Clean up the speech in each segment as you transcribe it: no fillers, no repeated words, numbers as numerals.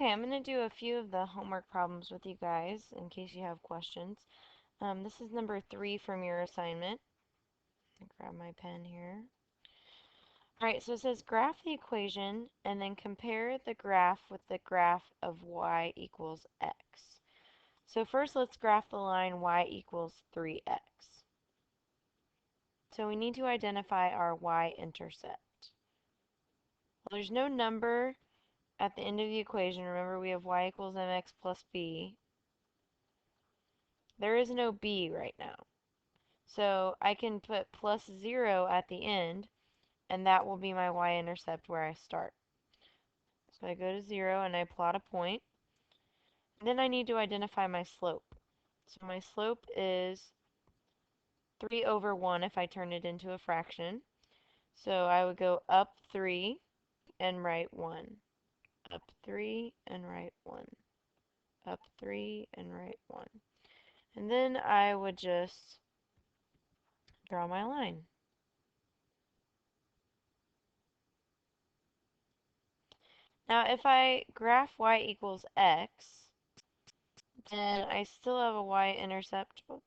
Okay, I'm going to do a few of the homework problems with you guys in case you have questions. This is number 3 from your assignment. Grab my pen here. Alright, so it says graph the equation and then compare the graph with the graph of y equals x. So first let's graph the line y equals 3x. So we need to identify our y-intercept. Well, there's no number at the end of the equation. Remember, we have y equals mx plus b. There is no b right now. So I can put plus 0 at the end, and that will be my y-intercept where I start. So I go to 0 and I plot a point. Then I need to identify my slope. So my slope is 3 over 1 if I turn it into a fraction. So I would go up 3 and right 1. Up 3 and right 1. Up 3 and right 1. And then I would just draw my line. Now if I graph y equals x, then I still have a y-intercept. Oops.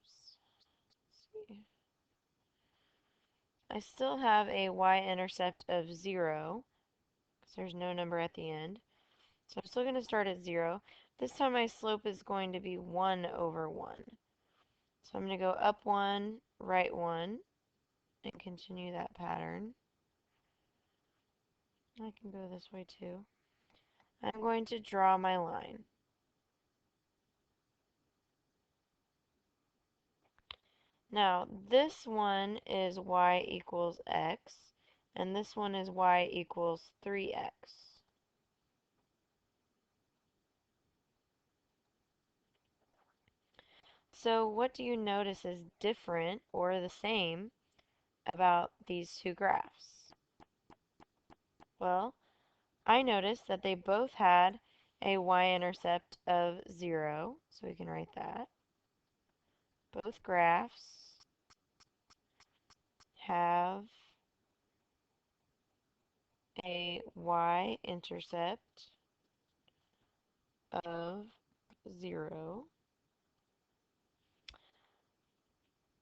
I still have a y-intercept of 0, because there's no number at the end. So I'm still going to start at 0. This time my slope is going to be 1 over 1. So I'm going to go up 1, right 1, and continue that pattern. I can go this way too. I'm going to draw my line. Now, this one is y equals x, and this one is y equals 3x. So what do you notice is different or the same about these two graphs? Well, I noticed that they both had a y-intercept of 0, so we can write that. Both graphs have a y-intercept of 0,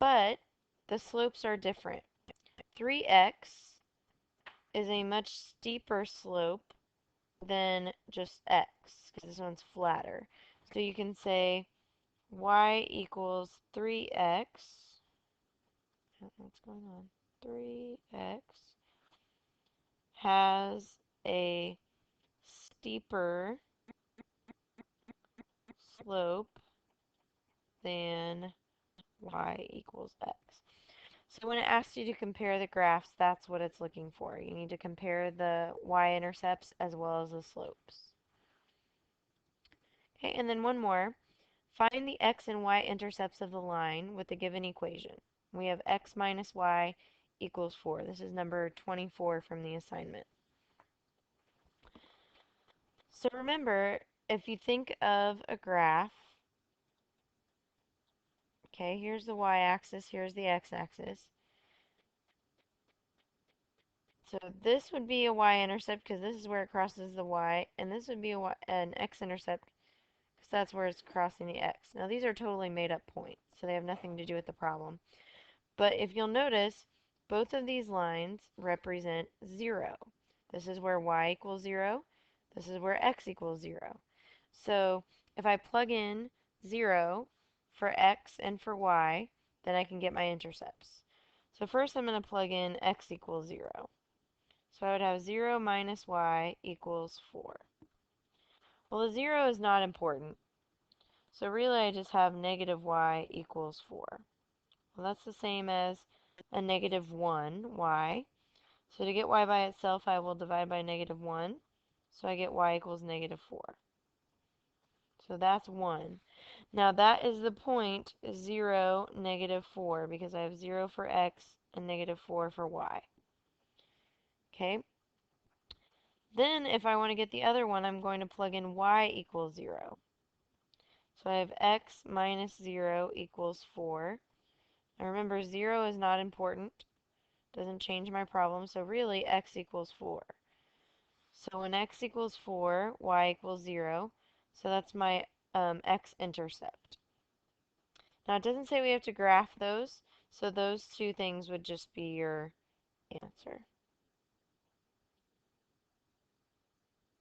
but the slopes are different. 3x is a much steeper slope than just x, because this one's flatter. So you can say y equals 3x. What's going on? 3x has a steeper slope than y equals x. So when it asks you to compare the graphs, that's what it's looking for. You need to compare the y-intercepts as well as the slopes. Okay, and then one more. Find the x and y intercepts of the line with the given equation. We have x minus y equals 4. This is number 24 from the assignment. So remember, if you think of a graph, okay, here's the y-axis, here's the x-axis. So this would be a y-intercept because this is where it crosses the y, and this would be an x-intercept because that's where it's crossing the x. Now these are totally made up points, so they have nothing to do with the problem. But if you'll notice, both of these lines represent 0. This is where y equals 0. This is where x equals 0. So if I plug in 0 for x and for y, then I can get my intercepts. So first I'm going to plug in x equals 0. So I would have 0 minus y equals 4. Well, the 0 is not important. So really I just have negative y equals 4. Well, that's the same as a negative 1, y. So to get y by itself, I will divide by negative 1. So I get y equals negative 4. So that's 1. Now that is the point 0, negative 4, because I have 0 for x and negative 4 for y. Okay? Then if I want to get the other one, I'm going to plug in y equals 0. So I have x minus 0 equals 4. Now remember, 0 is not important. Doesn't change my problem. So really, x equals 4. So when x equals 4, y equals 0. So that's my x-intercept. Now it doesn't say we have to graph those, so those two things would just be your answer.